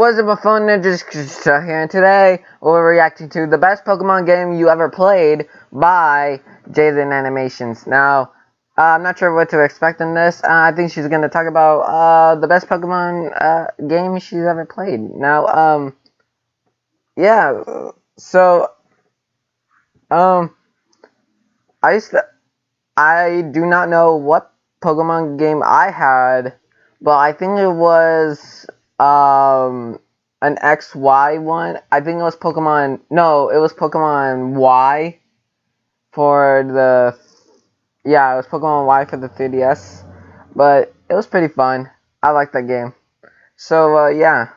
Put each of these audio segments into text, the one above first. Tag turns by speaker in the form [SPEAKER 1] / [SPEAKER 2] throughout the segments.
[SPEAKER 1] What's up, my phone ninjas here, and today we're reacting to the best Pokemon game you ever played by Jaden Animations. Now, I'm not sure what to expect in this. I think she's gonna talk about the best Pokemon game she's ever played. Now, yeah. So, I do not know what Pokemon game I had, but I think it was an XY one. I think it was Pokemon. No, it was Pokemon Y for the. Yeah, it was Pokemon Y for the 3DS, but it was pretty fun. I liked that game. So yeah,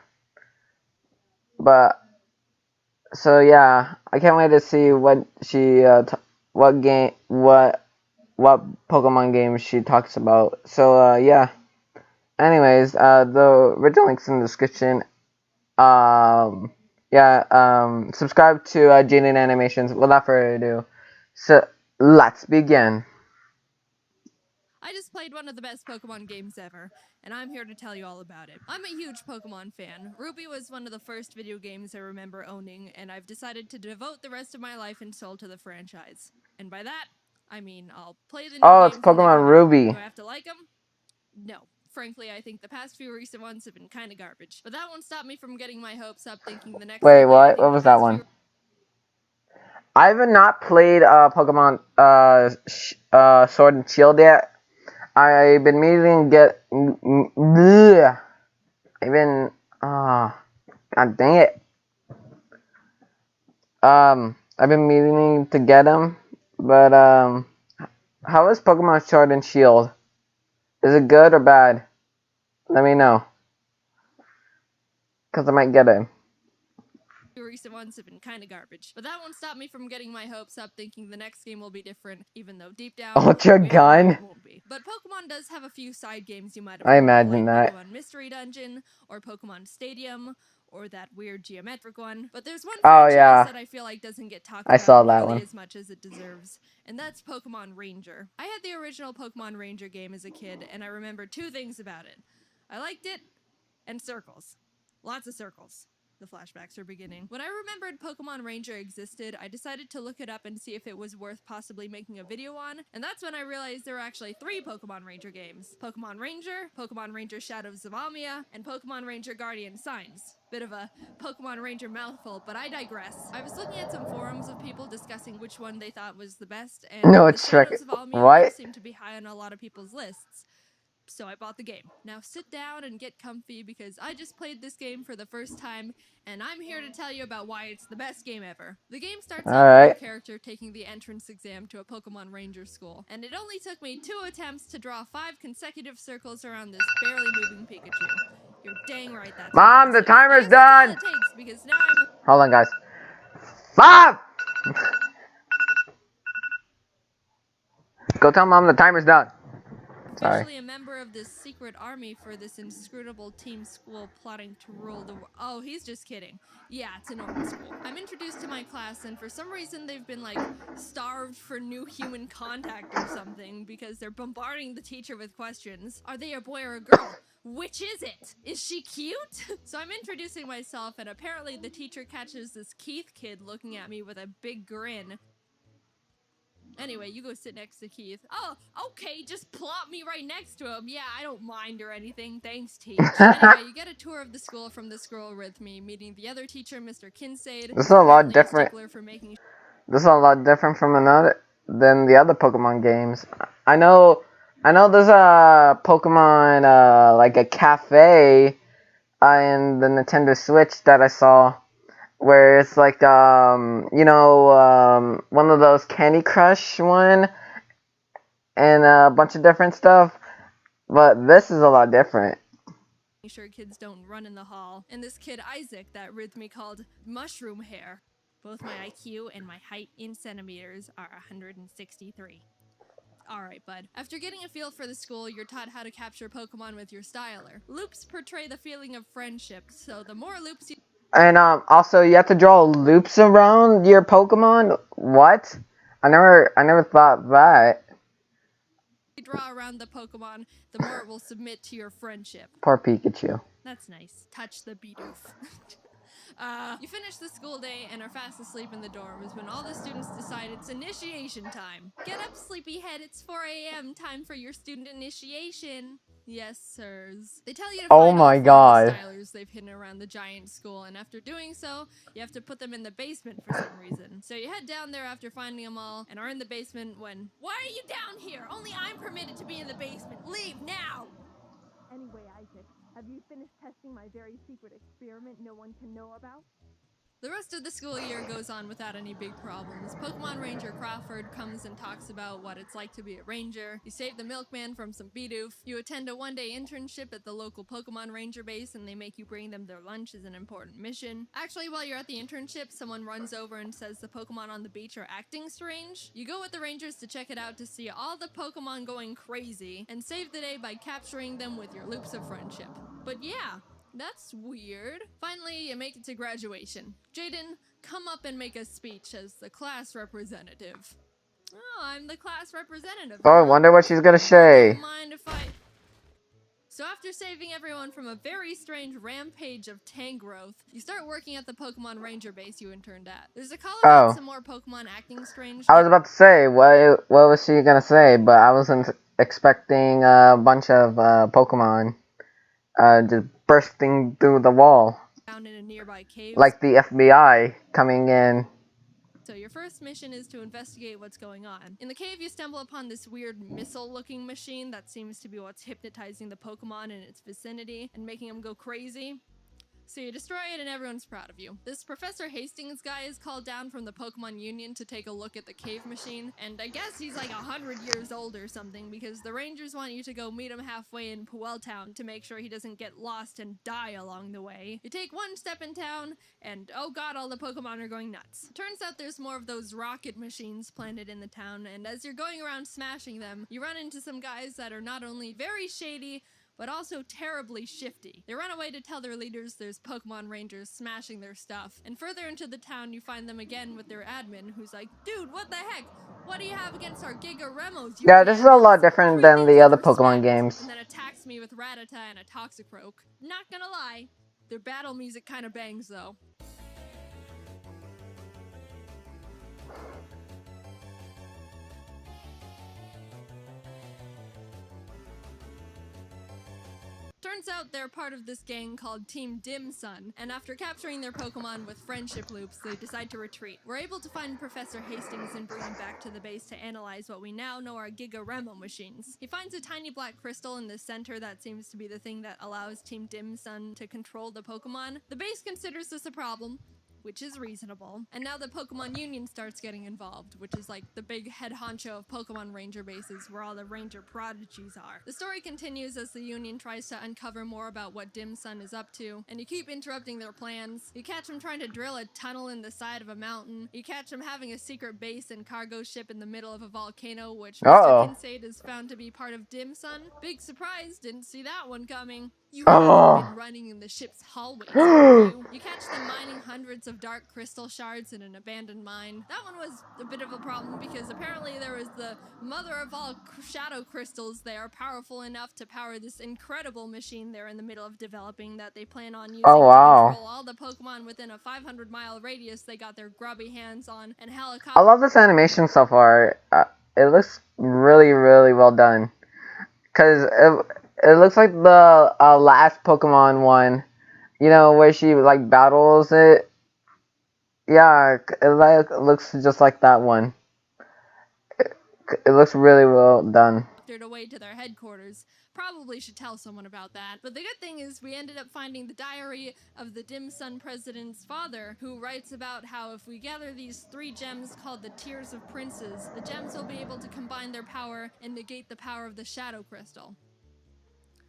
[SPEAKER 1] but so yeah, I can't wait to see what she what Pokemon game she talks about. So yeah. Anyways, the original link's in the description. Subscribe to Jaden Animations. Without further ado, so let's begin.
[SPEAKER 2] I just played one of the best Pokemon games ever, and I'm here to tell you all about it. I'm a huge Pokemon fan. Ruby was one of the first video games I remember owning, and I've decided to devote the rest of my life and soul to the franchise. And by that, I mean I'll play the new
[SPEAKER 1] Oh, it's
[SPEAKER 2] games when they
[SPEAKER 1] Pokemon
[SPEAKER 2] come out.
[SPEAKER 1] Ruby.
[SPEAKER 2] Do I have to like them? No. Frankly, I think the past few recent ones have been kind of garbage. But that won't stop me from getting my hopes up thinking the next...
[SPEAKER 1] Wait, what? What was that one? I have not played Pokemon Sword and Shield yet. I've been meaning to get. God dang it. I've been meaning to get them, but how is Pokemon Sword and Shield? Is it good or bad? Let me know, cause I might get it.
[SPEAKER 2] Recent ones have been kind of garbage, but that won't stop me from getting my hopes up thinking the next game will be different, even though deep down
[SPEAKER 1] Ultra Gun?
[SPEAKER 2] it won't be. But Pokemon does have a few side games you might have
[SPEAKER 1] I
[SPEAKER 2] heard
[SPEAKER 1] imagine
[SPEAKER 2] of, like
[SPEAKER 1] that.
[SPEAKER 2] Pokemon Mystery Dungeon, or Pokemon Stadium, or that weird geometric one. But there's one franchise that I feel like doesn't get talked about nearly as much as it deserves, and that's Pokemon Ranger. I had the original Pokemon Ranger game as a kid, and I remember two things about it. I liked it, and circles. Lots of circles. The flashbacks are beginning. When I remembered Pokemon Ranger existed, I decided to look it up and see if it was worth possibly making a video on, and that's when I realized there were actually 3 Pokemon Ranger games. Pokemon Ranger Shadows of Almia, and Pokemon Ranger Guardian Signs. Bit of a Pokemon Ranger mouthful, but I digress. I was looking at some forums of people discussing which one they thought was the best, and the Shadows of Almia one seemed to be high on a lot of people's lists. So I bought the game. Now sit down and get comfy because I just played this game for the first time, and I'm here to tell you about why it's the best game ever. The game starts off with your character taking the entrance exam to a Pokemon Ranger school, and it only took me 2 attempts to draw 5 consecutive circles around this barely moving Pikachu. You're dang right that's
[SPEAKER 1] Mom, the timer's done!
[SPEAKER 2] That's all it takes because now I'm...
[SPEAKER 1] Hold on, guys. Mom! Go tell Mom the timer's done.
[SPEAKER 2] Officially a member of this secret army for this inscrutable team school plotting to rule the world. Oh, he's just kidding. Yeah, it's a normal school. I'm introduced to my class, and for some reason they've been, like, starved for new human contact or something because they're bombarding the teacher with questions. Are they a boy or a girl? Which is it? Is she cute? So I'm introducing myself, and apparently the teacher catches this Keith kid looking at me with a big grin. Anyway, you go sit next to Keith. Oh, okay, just plop me right next to him. Yeah, I don't mind or anything. Thanks, Teach. Anyway, you get a tour of the school from this girl with me, meeting the other teacher, Mr. Kinsaid.
[SPEAKER 1] This is a lot different. This is a lot different from than the other Pokemon games. I know there's a Pokemon, like a cafe in the Nintendo Switch that I saw, where it's like, one of those Candy Crush one, and a bunch of different stuff, but this is a lot different.
[SPEAKER 2] Sure kids don't run in the hall, and this kid Isaac that Rhythmy called Mushroom Hair. Both my IQ and my height in centimeters are 163. Alright, bud. After getting a feel for the school, you're taught how to capture Pokemon with your styler. Loops portray the feeling of friendship, so the more loops you...
[SPEAKER 1] And also you have to draw loops around your Pokemon? What? I never thought that.
[SPEAKER 2] draw around the Pokemon, the more it will submit to your friendship.
[SPEAKER 1] Poor Pikachu.
[SPEAKER 2] That's nice. Touch the Bidoof. You finish the school day and are fast asleep in the dorms when all the students decide it's initiation time. Get up, sleepyhead. It's 4 a.m. Time for your student initiation. Yes, sirs. They tell you to find all the stylers they've hidden around the giant school, and after doing so, you have to put them in the basement for some reason. So you head down there after finding them all, and are in the basement when... Why are you down here? Only I'm permitted to be in the basement. Leave now! Anyway, Isaac, have you finished testing my very secret experiment no one can know about? The rest of the school year goes on without any big problems. Pokemon Ranger Crawford comes and talks about what it's like to be a ranger. You save the milkman from some Bidoof. You attend a one-day internship at the local Pokemon Ranger base, and they make you bring them their lunch as an important mission. Actually, while you're at the internship, someone runs over and says the Pokemon on the beach are acting strange. You go with the Rangers to check it out to see all the Pokemon going crazy, and save the day by capturing them with your loops of friendship. But yeah, that's weird. Finally, you make it to graduation. Jaden, come up and make a speech as the class representative. Oh, I'm the class representative.
[SPEAKER 1] Oh, I wonder what she's gonna say.
[SPEAKER 2] Mind if I... So after saving everyone from a very strange rampage of Tangrowth, you start working at the Pokemon Ranger base you interned at. There's a call about some more Pokemon acting strange.
[SPEAKER 1] I was about to say, what was she gonna say, but I wasn't expecting a bunch of Pokemon just bursting through the wall.
[SPEAKER 2] Found in a nearby cave.
[SPEAKER 1] Like the FBI coming in.
[SPEAKER 2] So your first mission is to investigate what's going on. In the cave, you stumble upon this weird missile-looking machine that seems to be what's hypnotizing the Pokemon in its vicinity and making them go crazy. So you destroy it and everyone's proud of you. This Professor Hastings guy is called down from the Pokemon Union to take a look at the cave machine, and I guess he's like 100 years old or something because the Rangers want you to go meet him halfway in Puel Town to make sure he doesn't get lost and die along the way. You take one step in town, and oh god, all the Pokemon are going nuts. Turns out there's more of those rocket machines planted in the town, and as you're going around smashing them, you run into some guys that are not only very shady, but also terribly shifty. They run away to tell their leaders there's Pokemon Rangers smashing their stuff. And further into the town, you find them again with their admin, who's like, dude, what the heck? What do you have against our Giga Remos?
[SPEAKER 1] Yeah, this is a lot different than the other Pokemon games.
[SPEAKER 2] And then attacks me with Rattata and a Toxicroak. Not gonna lie, their battle music kinda bangs though. Turns out they're part of this gang called Team Dim Sun, and after capturing their Pokemon with friendship loops, they decide to retreat. We're able to find Professor Hastings and bring him back to the base to analyze what we now know are Giga Remo machines. He finds a tiny black crystal in the center that seems to be the thing that allows Team Dim Sun to control the Pokemon. The base considers this a problem, which is reasonable. And now the Pokemon Union starts getting involved, which is like the big head honcho of Pokemon Ranger bases where all the Ranger prodigies are. The story continues as the Union tries to uncover more about what Dim Sun is up to, and you keep interrupting their plans. You catch them trying to drill a tunnel in the side of a mountain. You catch them having a secret base and cargo ship in the middle of a volcano, which Mr. Kinsade is found to be part of Dim Sun. Big surprise, didn't see that one coming. You haven't been running in the ship's hallways, have you? You catch them mining hundreds of dark crystal shards in an abandoned mine. That one was a bit of a problem because apparently there was the mother of all shadow crystals there, powerful enough to power this incredible machine they're in the middle of developing that they plan on using to control all the Pokemon within a 500-mile radius they got their grubby hands on, and helicopter.
[SPEAKER 1] I love this animation so far. It looks really, really well done. Because it looks like the last Pokemon one, you know, where she like battles it. Yeah, it looks just like that one. It looks really well done.
[SPEAKER 2] Away to their headquarters. Probably should tell someone about that. But the good thing is we ended up finding the diary of the Dim Sun president's father, who writes about how if we gather these 3 gems called the Tears of Princes, the gems will be able to combine their power and negate the power of the Shadow Crystal.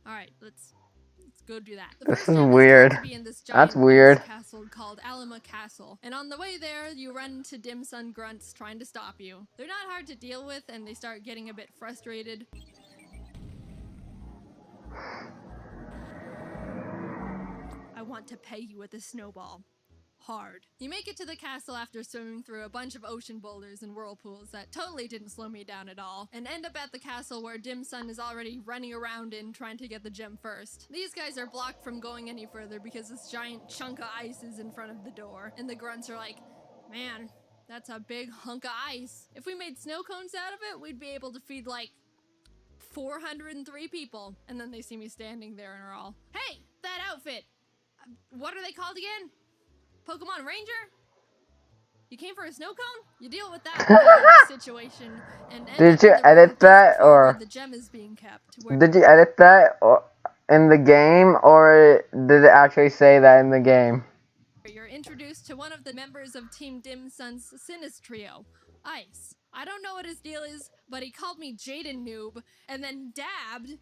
[SPEAKER 2] Alright, let's go do that.
[SPEAKER 1] This is weird. That's weird.
[SPEAKER 2] Castle called Alima Castle. And on the way there, you run into Dim Sun grunts trying to stop you. They're not hard to deal with, and they start getting a bit frustrated. I want to pay you with a snowball. hard. You make it to the castle after swimming through a bunch of ocean boulders and whirlpools that totally didn't slow me down at all, and end up at the castle where Dim Sum is already running around in trying to get the gem first. These guys are blocked from going any further because this giant chunk of ice is in front of the door, and the grunts are like, man, that's a big hunk of ice. If we made snow cones out of it, we'd be able to feed like 403 people. And then they see me standing there and are all, hey, that outfit, what are they called again? Pokemon Ranger? You came for a snow cone? You deal with that situation. And
[SPEAKER 1] did you edit that, or
[SPEAKER 2] the gem is being kept?
[SPEAKER 1] Did you edit that in the game, or did it actually say that in the game?
[SPEAKER 2] You're introduced to one of the members of Team Dim Sum's Sinistrio, Ice. I don't know what his deal is, but he called me Jaden Noob, and then dabbed,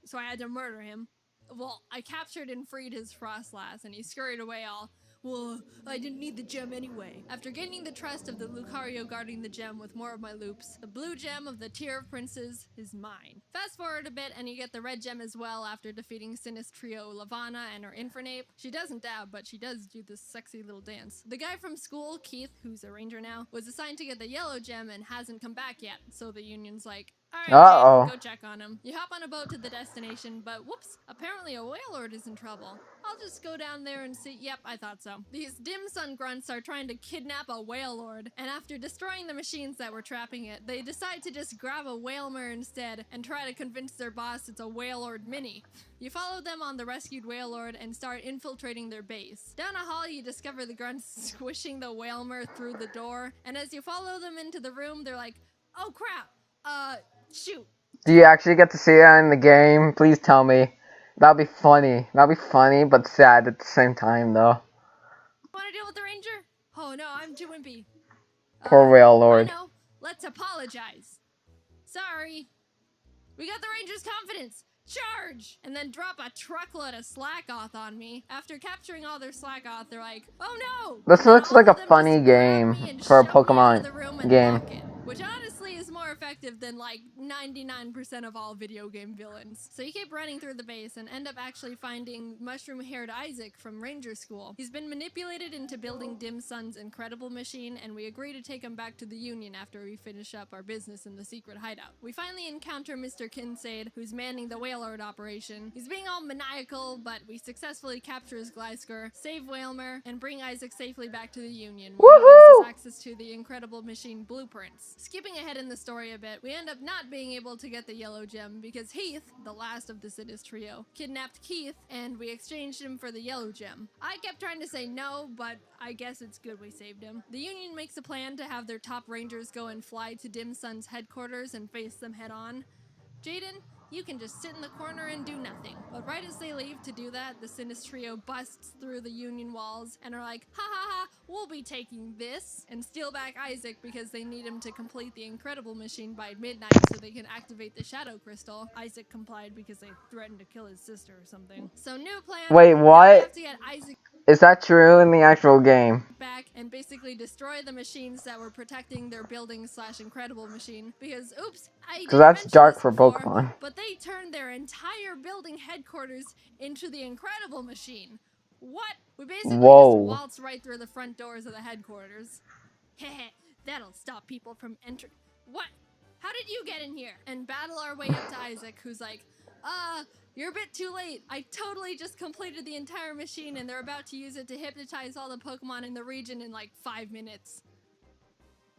[SPEAKER 2] so I had to murder him. Well, I captured and freed his Frostlass, and he scurried away all, well, I didn't need the gem anyway. After gaining the trust of the Lucario guarding the gem with more of my loops, the blue gem of the Tier of Princes is mine. Fast forward a bit and you get the red gem as well after defeating Sinistrio Lavanna and her Infernape. She doesn't dab, but she does do this sexy little dance. The guy from school, Keith, who's a ranger now, was assigned to get the yellow gem and hasn't come back yet, so the Union's like, alright, go check on him. You hop on a boat to the destination, but whoops, apparently a Wailord is in trouble. I'll just go down there and see. Yep, I thought so. These Dim Sum grunts are trying to kidnap a Wailord, and after destroying the machines that were trapping it, they decide to just grab a Wailmer instead and try to convince their boss it's a Wailord mini. You follow them on the rescued Wailord and start infiltrating their base. Down a hall, you discover the grunts squishing the Wailmer through the door, and as you follow them into the room, they're like, oh crap, shoot.
[SPEAKER 1] Do you actually get to see that in the game? Please tell me. That'd be funny. That'd be funny, but sad at the same time, though.
[SPEAKER 2] Want to deal with the ranger? Oh no, I'm too wimpy.
[SPEAKER 1] Poor Wailord.
[SPEAKER 2] I know. Let's apologize. Sorry. We got the ranger's confidence. Charge! And then drop a truckload of Slackoth on me. After capturing all their Slackoth, they're like, oh no!
[SPEAKER 1] This looks like a funny game for a Pokemon game.
[SPEAKER 2] Which honestly is more effective than like 99% of all video game villains. So you keep running through the base and end up actually finding mushroom-haired Isaac from Ranger School. He's been manipulated into building Dim Sum's incredible machine, and we agree to take him back to the Union after we finish up our business in the secret hideout. We finally encounter Mr. Kinsaid, who's manning the Wailord operation. He's being all maniacal, but we successfully capture his Gliscor, save Wailmer, and bring Isaac safely back to the Union, where he gives us access to the incredible machine blueprints. Skipping ahead in the story a bit, we end up not being able to get the yellow gem because Heath, the last of the Sinistrio, kidnapped Keith and we exchanged him for the yellow gem. I kept trying to say no, but I guess it's good we saved him. The Union makes a plan to have their top rangers go and fly to Dim Sum's headquarters and face them head on. Jaden, you can just sit in the corner and do nothing. But right as they leave to do that, the Sinistrio busts through the Union walls and are like, ha ha ha, we'll be taking this, and steal back Isaac because they need him to complete the incredible machine by midnight so they can activate the Shadow Crystal. Isaac complied because they threatened to kill his sister or something. So new plan.
[SPEAKER 1] Wait, what?
[SPEAKER 2] We have to get Isaac
[SPEAKER 1] Is that true in the actual game?
[SPEAKER 2] back and basically destroy the machines that were protecting their building / incredible machine because oops,
[SPEAKER 1] because that's dark for Pokemon.
[SPEAKER 2] But they turned their entire building headquarters into the incredible machine. What? We basically just waltz right through the front doors of the headquarters. Heh, that'll stop people from entering. What? How did you get in here? And battle our way up to Isaac, who's like, you're a bit too late. I totally just completed the entire machine and they're about to use it to hypnotize all the Pokemon in the region in like 5 minutes.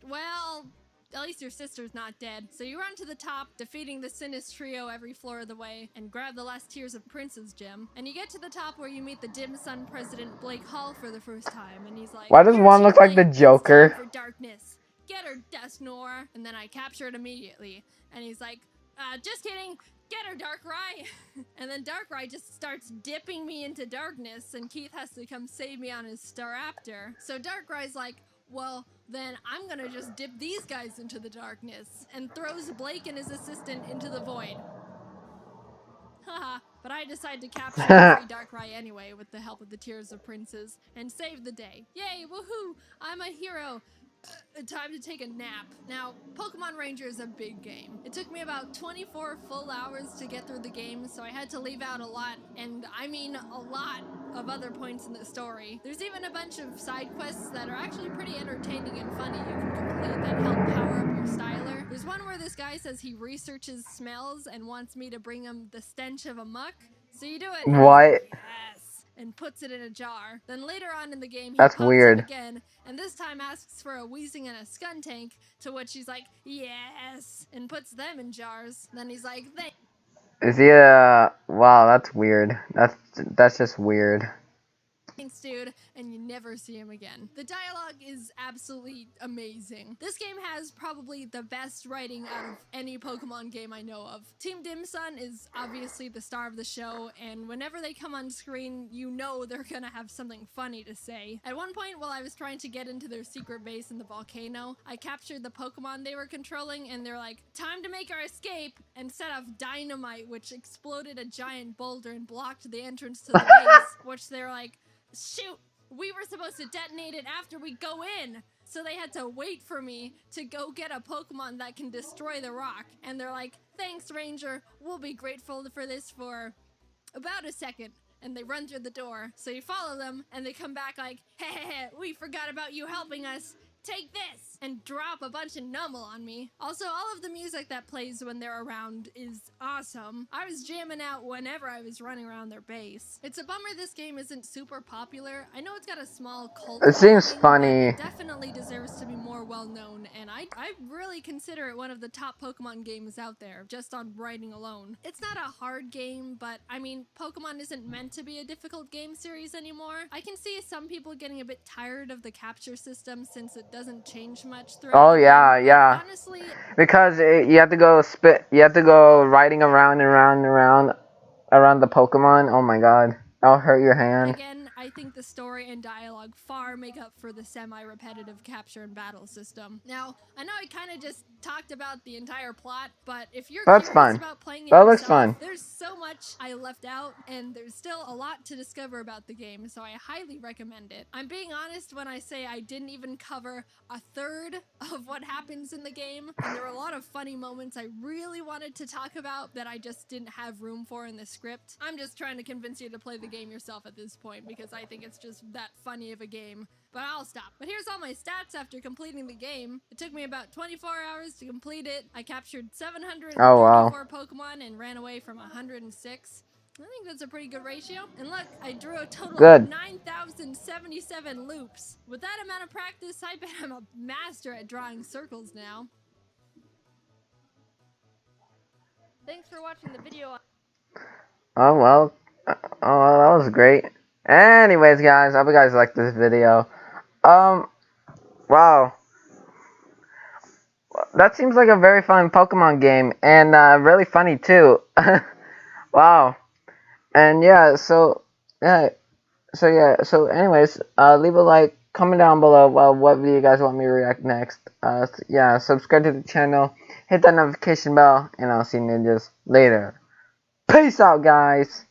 [SPEAKER 2] Well, at least your sister's not dead. So you run to the top, defeating the Sinistrio every floor of the way, and grab the last Tears of Princes gem. And you get to the top where you meet the Dim Sum president Blake Hall for the first time, and he's like,
[SPEAKER 1] why does one look like the Joker?
[SPEAKER 2] For darkness. Get her, Dusknoir. And then I capture it immediately. And he's like, just kidding. Get her, Darkrai! And then Darkrai just starts dipping me into darkness, and Keith has to come save me on his Staraptor. So Darkrai's like, well, then I'm gonna just dip these guys into the darkness, and throws Blake and his assistant into the void. Haha, but I decide to capture and free Darkrai anyway with the help of the Tears of Princes, and save the day. Yay, woohoo! I'm a hero! time to take a nap. Now, Pokemon Ranger is a big game. It took me about 24 full hours to get through the game, so I had to leave out a lot, and I mean a lot, of other points in the story. There's even a bunch of side quests that are actually pretty entertaining and funny you can complete that help power up your styler. There's one where this guy says he researches smells and wants me to bring him the stench of a muck. So you do it.
[SPEAKER 1] What?
[SPEAKER 2] Yes. And puts it in a jar. Then later on in the game, he
[SPEAKER 1] That's
[SPEAKER 2] pops
[SPEAKER 1] weird.
[SPEAKER 2] up again, and this time asks for a Weezing and a Skuntank, to which he's like, yes, and puts them in jars. Then he's like, thanks.
[SPEAKER 1] Is he wow, that's weird. That's just weird.
[SPEAKER 2] Thanks, dude, and you never see him again. The dialogue is absolutely amazing. This game has probably the best writing out of any Pokemon game I know of. Team Dimsun is obviously the star of the show, and whenever they come on screen, you know they're gonna have something funny to say. At one point, while I was trying to get into their secret base in the volcano, I captured the Pokemon they were controlling, and they're like, time to make our escape, and set off dynamite, which exploded a giant boulder and blocked the entrance to the base, which they're like, shoot, we were supposed to detonate it after we go in. So they had to wait for me to go get a Pokemon that can destroy the rock. And they're like, thanks, Ranger. We'll be grateful for this for about a second. And they run through the door. So you follow them, and they come back like, hey, we forgot about you helping us. Take this! And drop a bunch of Numel on me. Also, all of the music that plays when they're around is awesome. I was jamming out whenever I was running around their base. It's a bummer this game isn't super popular. I know it's got a small cult.
[SPEAKER 1] It seems funny.
[SPEAKER 2] It definitely deserves to be more well-known, and I really consider it one of the top Pokemon games out there, just on writing alone. It's not a hard game, but I mean, Pokemon isn't meant to be a difficult game series anymore. I can see some people getting a bit tired of the capture system since it doesn't change much throughout.
[SPEAKER 1] Oh yeah.
[SPEAKER 2] Honestly,
[SPEAKER 1] because you have to go riding around and around the Pokemon. Oh my god, that'll hurt your hand.
[SPEAKER 2] Again, I think the story and dialogue far make up for the semi-repetitive capture and battle system. Now, I know I kind of just talked about the entire plot, but if you're curious about playing it yourself, there's so much I left out, and there's still a lot to discover about the game, so I highly recommend it. I'm being honest when I say I didn't even cover a third of what happens in the game, and there were a lot of funny moments I really wanted to talk about that I just didn't have room for in the script. I'm just trying to convince you to play the game yourself at this point, because I think it's just that funny of a game. But I'll stop. But here's all my stats after completing the game. It took me about 24 hours to complete it. I captured 734 Pokemon and ran away from 106. I think that's a pretty good ratio. And look, I drew a total of 9,077 loops. With that amount of practice, I bet I'm a master at drawing circles now. Thanks for watching the video.
[SPEAKER 1] Oh well, that was great. Anyways, guys, I hope you guys liked this video. Wow. That seems like a very fun Pokemon game, and really funny too. Wow. And yeah, so anyways, leave a like, comment down below what video you guys want me to react next. Yeah, subscribe to the channel, hit that notification bell, and I'll see you ninjas later. Peace out, guys.